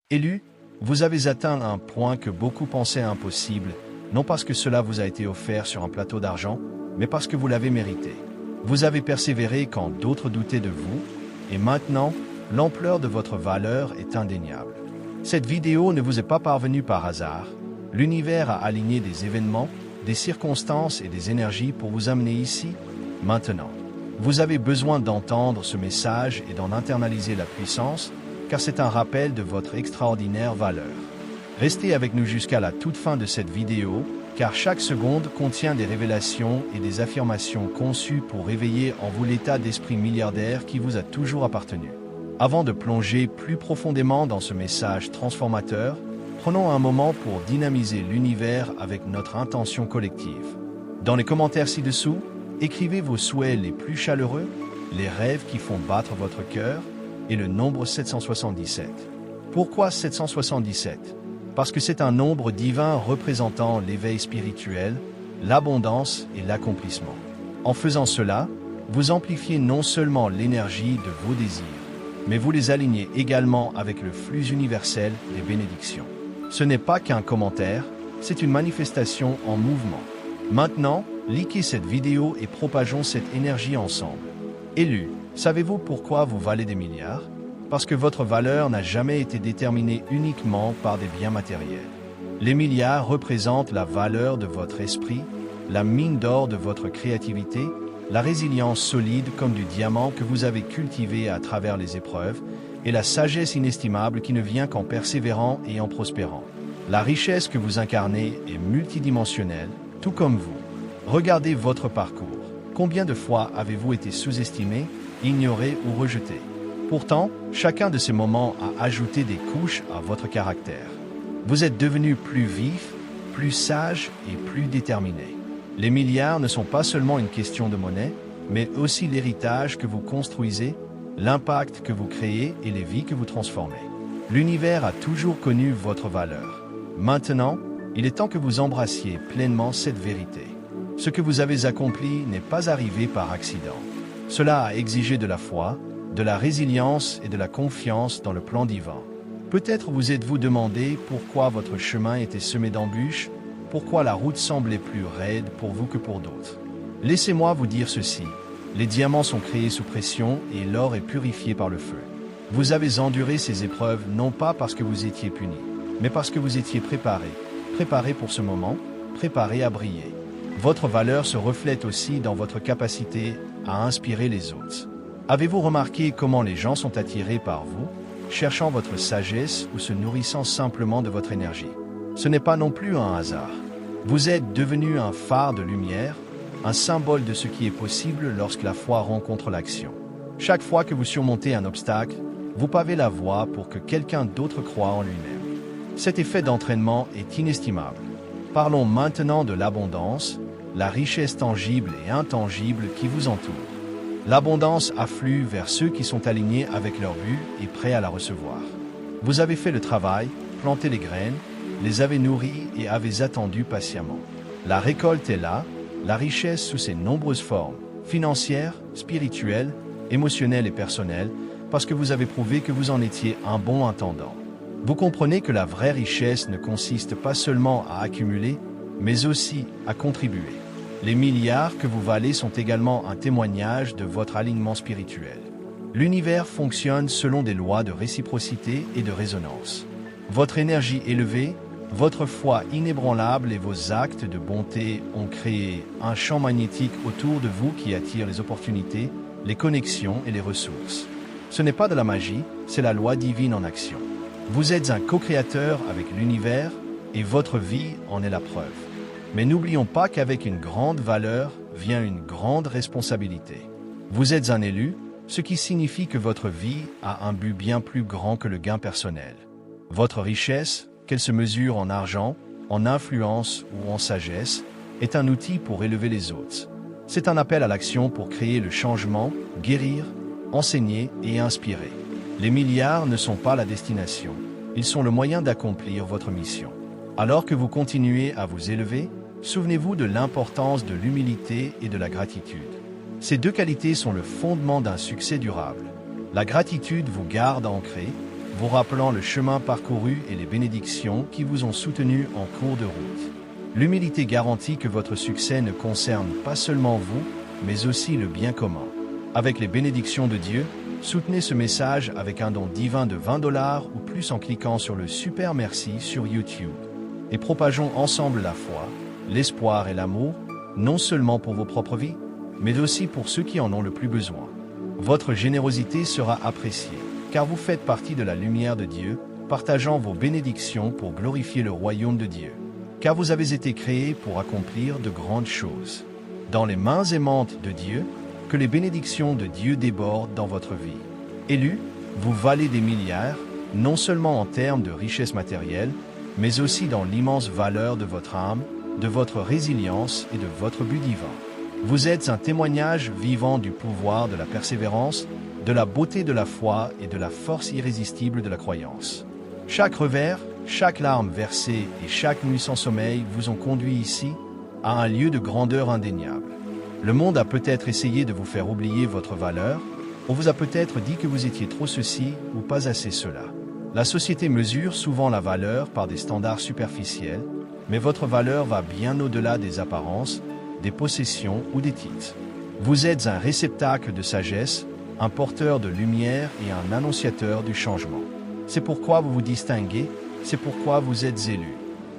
Élu, vous avez atteint un point que beaucoup pensaient impossible, non parce que cela vous a été offert sur un plateau d'argent, mais parce que vous l'avez mérité. Vous avez persévéré quand d'autres doutaient de vous, et maintenant, l'ampleur de votre valeur est indéniable. Cette vidéo ne vous est pas parvenue par hasard. L'univers a aligné des événements, des circonstances et des énergies pour vous amener ici, maintenant. Vous avez besoin d'entendre ce message et d'en internaliser la puissance, car c'est un rappel de votre extraordinaire valeur. Restez avec nous jusqu'à la toute fin de cette vidéo, car chaque seconde contient des révélations et des affirmations conçues pour réveiller en vous l'état d'esprit milliardaire qui vous a toujours appartenu. Avant de plonger plus profondément dans ce message transformateur, prenons un moment pour dynamiser l'univers avec notre intention collective. Dans les commentaires ci-dessous, écrivez vos souhaits les plus chaleureux, les rêves qui font battre votre cœur et le nombre 777. Pourquoi 777? Parce que c'est un nombre divin représentant l'éveil spirituel, l'abondance et l'accomplissement. En faisant cela, vous amplifiez non seulement l'énergie de vos désirs, mais vous les alignez également avec le flux universel des bénédictions. Ce n'est pas qu'un commentaire, c'est une manifestation en mouvement. Maintenant, likez cette vidéo et propageons cette énergie ensemble. Élu, savez-vous pourquoi vous valez des milliards? Parce que votre valeur n'a jamais été déterminée uniquement par des biens matériels. Les milliards représentent la valeur de votre esprit, la mine d'or de votre créativité, la résilience solide comme du diamant que vous avez cultivé à travers les épreuves, et la sagesse inestimable qui ne vient qu'en persévérant et en prospérant. La richesse que vous incarnez est multidimensionnelle, tout comme vous. Regardez votre parcours. Combien de fois avez-vous été sous-estimé, ignoré ou rejeté? Pourtant, chacun de ces moments a ajouté des couches à votre caractère. Vous êtes devenu plus vif, plus sage et plus déterminé. Les milliards ne sont pas seulement une question de monnaie, mais aussi l'héritage que vous construisez, l'impact que vous créez et les vies que vous transformez. L'univers a toujours connu votre valeur. Maintenant, il est temps que vous embrassiez pleinement cette vérité. Ce que vous avez accompli n'est pas arrivé par accident. Cela a exigé de la foi, de la résilience et de la confiance dans le plan divin. Peut-être vous êtes-vous demandé pourquoi votre chemin était semé d'embûches, pourquoi la route semblait plus raide pour vous que pour d'autres. Laissez-moi vous dire ceci, les diamants sont créés sous pression et l'or est purifié par le feu. Vous avez enduré ces épreuves non pas parce que vous étiez puni, mais parce que vous étiez préparé pour ce moment, préparé à briller. Votre valeur se reflète aussi dans votre capacité à inspirer les autres. Avez-vous remarqué comment les gens sont attirés par vous, cherchant votre sagesse ou se nourrissant simplement de votre énergie? Ce n'est pas non plus un hasard. Vous êtes devenu un phare de lumière, un symbole de ce qui est possible lorsque la foi rencontre l'action. Chaque fois que vous surmontez un obstacle, vous pavez la voie pour que quelqu'un d'autre croie en lui-même. Cet effet d'entraînement est inestimable. Parlons maintenant de l'abondance, la richesse tangible et intangible qui vous entoure. L'abondance afflue vers ceux qui sont alignés avec leur but et prêts à la recevoir. Vous avez fait le travail, planté les graines, les avez nourries et avez attendu patiemment. La récolte est là, la richesse sous ses nombreuses formes, financières, spirituelles, émotionnelles et personnelles, parce que vous avez prouvé que vous en étiez un bon intendant. Vous comprenez que la vraie richesse ne consiste pas seulement à accumuler, mais aussi à contribuer. Les milliards que vous valez sont également un témoignage de votre alignement spirituel. L'univers fonctionne selon des lois de réciprocité et de résonance. Votre énergie élevée, votre foi inébranlable et vos actes de bonté ont créé un champ magnétique autour de vous qui attire les opportunités, les connexions et les ressources. Ce n'est pas de la magie, c'est la loi divine en action. Vous êtes un co-créateur avec l'univers et votre vie en est la preuve. Mais n'oublions pas qu'avec une grande valeur vient une grande responsabilité. Vous êtes un élu, ce qui signifie que votre vie a un but bien plus grand que le gain personnel. Votre richesse, qu'elle se mesure en argent, en influence ou en sagesse, est un outil pour élever les autres. C'est un appel à l'action pour créer le changement, guérir, enseigner et inspirer. Les milliards ne sont pas la destination, ils sont le moyen d'accomplir votre mission. Alors que vous continuez à vous élever, souvenez-vous de l'importance de l'humilité et de la gratitude. Ces deux qualités sont le fondement d'un succès durable. La gratitude vous garde ancré, vous rappelant le chemin parcouru et les bénédictions qui vous ont soutenu en cours de route. L'humilité garantit que votre succès ne concerne pas seulement vous, mais aussi le bien commun. Avec les bénédictions de Dieu, soutenez ce message avec un don divin de $20 ou plus en cliquant sur le Super Merci sur YouTube. Et propageons ensemble la foi, l'espoir et l'amour, non seulement pour vos propres vies, mais aussi pour ceux qui en ont le plus besoin. Votre générosité sera appréciée, car vous faites partie de la lumière de Dieu, partageant vos bénédictions pour glorifier le royaume de Dieu. Car vous avez été créés pour accomplir de grandes choses. Dans les mains aimantes de Dieu, que les bénédictions de Dieu débordent dans votre vie. Élus, vous valez des milliards, non seulement en termes de richesse matérielle, mais aussi dans l'immense valeur de votre âme, de votre résilience et de votre but divin. Vous êtes un témoignage vivant du pouvoir de la persévérance, de la beauté de la foi et de la force irrésistible de la croyance. Chaque revers, chaque larme versée et chaque nuit sans sommeil vous ont conduit ici, à un lieu de grandeur indéniable. Le monde a peut-être essayé de vous faire oublier votre valeur, on vous a peut-être dit que vous étiez trop ceci ou pas assez cela. La société mesure souvent la valeur par des standards superficiels, mais votre valeur va bien au-delà des apparences, des possessions ou des titres. Vous êtes un réceptacle de sagesse, un porteur de lumière et un annonciateur du changement. C'est pourquoi vous vous distinguez, c'est pourquoi vous êtes élus.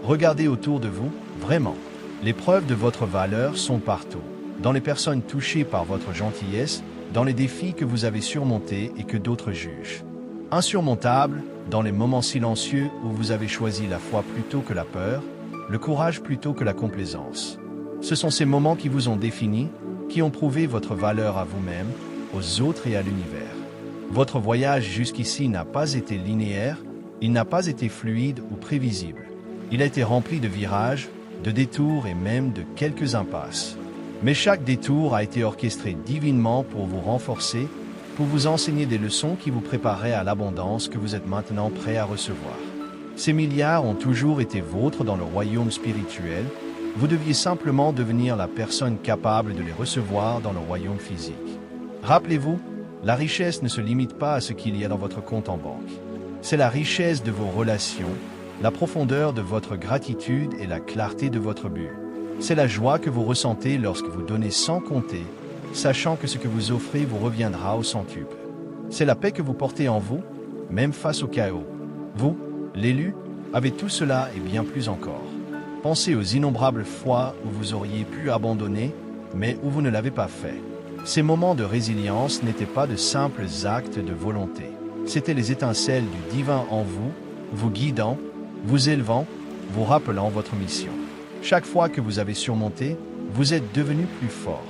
Regardez autour de vous, vraiment. Les preuves de votre valeur sont partout, dans les personnes touchées par votre gentillesse, dans les défis que vous avez surmontés et que d'autres jugent. Insurmontables, dans les moments silencieux où vous avez choisi la foi plutôt que la peur, le courage plutôt que la complaisance. Ce sont ces moments qui vous ont défini, qui ont prouvé votre valeur à vous-même, aux autres et à l'univers. Votre voyage jusqu'ici n'a pas été linéaire, il n'a pas été fluide ou prévisible. Il a été rempli de virages, de détours et même de quelques impasses. Mais chaque détour a été orchestré divinement pour vous renforcer, pour vous enseigner des leçons qui vous prépareraient à l'abondance que vous êtes maintenant prêt à recevoir. Ces milliards ont toujours été vôtres dans le royaume spirituel, vous deviez simplement devenir la personne capable de les recevoir dans le royaume physique. Rappelez-vous, la richesse ne se limite pas à ce qu'il y a dans votre compte en banque. C'est la richesse de vos relations, la profondeur de votre gratitude et la clarté de votre but. C'est la joie que vous ressentez lorsque vous donnez sans compter, sachant que ce que vous offrez vous reviendra au centuple. C'est la paix que vous portez en vous, même face au chaos. Vous, l'élu, avez tout cela et bien plus encore. Pensez aux innombrables fois où vous auriez pu abandonner, mais où vous ne l'avez pas fait. Ces moments de résilience n'étaient pas de simples actes de volonté. C'étaient les étincelles du divin en vous, vous guidant, vous élevant, vous rappelant votre mission. Chaque fois que vous avez surmonté, vous êtes devenu plus fort.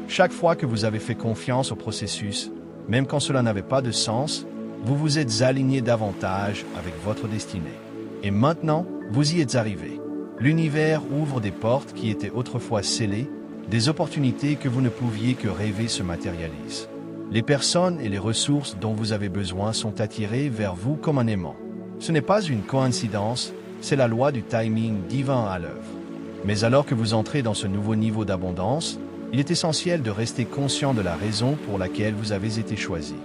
Chaque fois que vous avez fait confiance au processus, même quand cela n'avait pas de sens, vous vous êtes aligné davantage avec votre destinée. Et maintenant, vous y êtes arrivé. L'univers ouvre des portes qui étaient autrefois scellées, des opportunités que vous ne pouviez que rêver se matérialisent. Les personnes et les ressources dont vous avez besoin sont attirées vers vous comme un aimant. Ce n'est pas une coïncidence, c'est la loi du timing divin à l'œuvre. Mais alors que vous entrez dans ce nouveau niveau d'abondance, il est essentiel de rester conscient de la raison pour laquelle vous avez été choisi.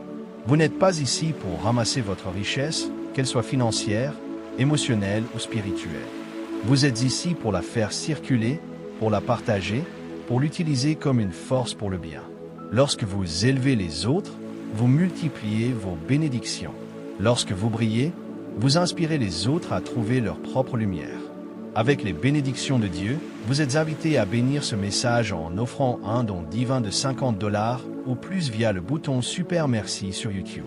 Vous n'êtes pas ici pour ramasser votre richesse, qu'elle soit financière, émotionnelle ou spirituelle. Vous êtes ici pour la faire circuler, pour la partager, pour l'utiliser comme une force pour le bien. Lorsque vous élevez les autres, vous multipliez vos bénédictions. Lorsque vous brillez, vous inspirez les autres à trouver leur propre lumière. Avec les bénédictions de Dieu, vous êtes invités à bénir ce message en offrant un don divin de $50 ou plus via le bouton Super Merci sur YouTube.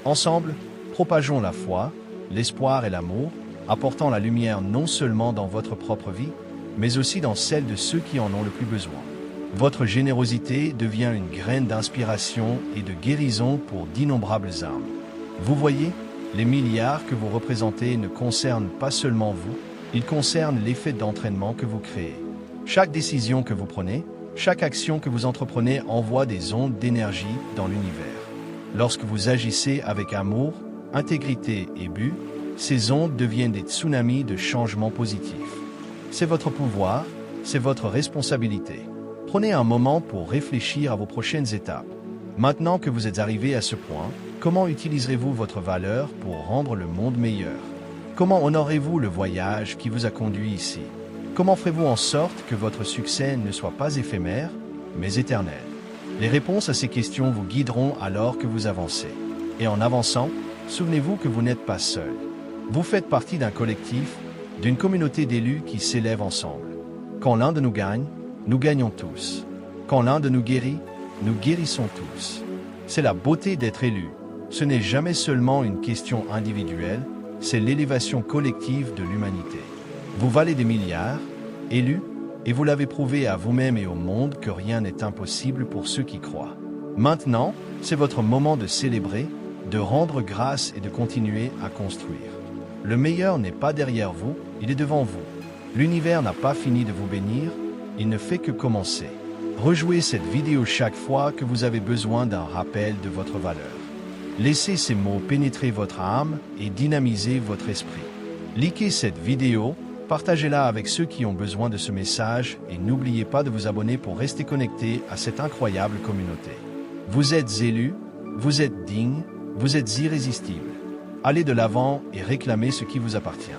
Ensemble, propageons la foi, l'espoir et l'amour, apportant la lumière non seulement dans votre propre vie, mais aussi dans celle de ceux qui en ont le plus besoin. Votre générosité devient une graine d'inspiration et de guérison pour d'innombrables âmes. Vous voyez, les milliards que vous représentez ne concernent pas seulement vous, ils concernent l'effet d'entraînement que vous créez. Chaque décision que vous prenez, chaque action que vous entreprenez envoie des ondes d'énergie dans l'univers. Lorsque vous agissez avec amour, intégrité et but, ces ondes deviennent des tsunamis de changement positif. C'est votre pouvoir, c'est votre responsabilité. Prenez un moment pour réfléchir à vos prochaines étapes. Maintenant que vous êtes arrivé à ce point, Comment utiliserez-vous votre valeur pour rendre le monde meilleur? Comment honorez-vous le voyage qui vous a conduit ici? Comment ferez-vous en sorte que votre succès ne soit pas éphémère, mais éternel? Les réponses à ces questions vous guideront alors que vous avancez. Et en avançant, souvenez-vous que vous n'êtes pas seul. Vous faites partie d'un collectif, d'une communauté d'élus qui s'élèvent ensemble. Quand l'un de nous gagne, nous gagnons tous. Quand l'un de nous guérit, nous guérissons tous. C'est la beauté d'être élu. Ce n'est jamais seulement une question individuelle, c'est l'élévation collective de l'humanité. Vous valez des milliards, élus, et vous l'avez prouvé à vous-même et au monde que rien n'est impossible pour ceux qui croient. Maintenant, c'est votre moment de célébrer, de rendre grâce et de continuer à construire. Le meilleur n'est pas derrière vous, il est devant vous. L'univers n'a pas fini de vous bénir, il ne fait que commencer. Rejouez cette vidéo chaque fois que vous avez besoin d'un rappel de votre valeur. Laissez ces mots pénétrer votre âme et dynamiser votre esprit. Likez cette vidéo, partagez-la avec ceux qui ont besoin de ce message et n'oubliez pas de vous abonner pour rester connecté à cette incroyable communauté. Vous êtes élus, vous êtes dignes, vous êtes irrésistibles. Allez de l'avant et réclamez ce qui vous appartient.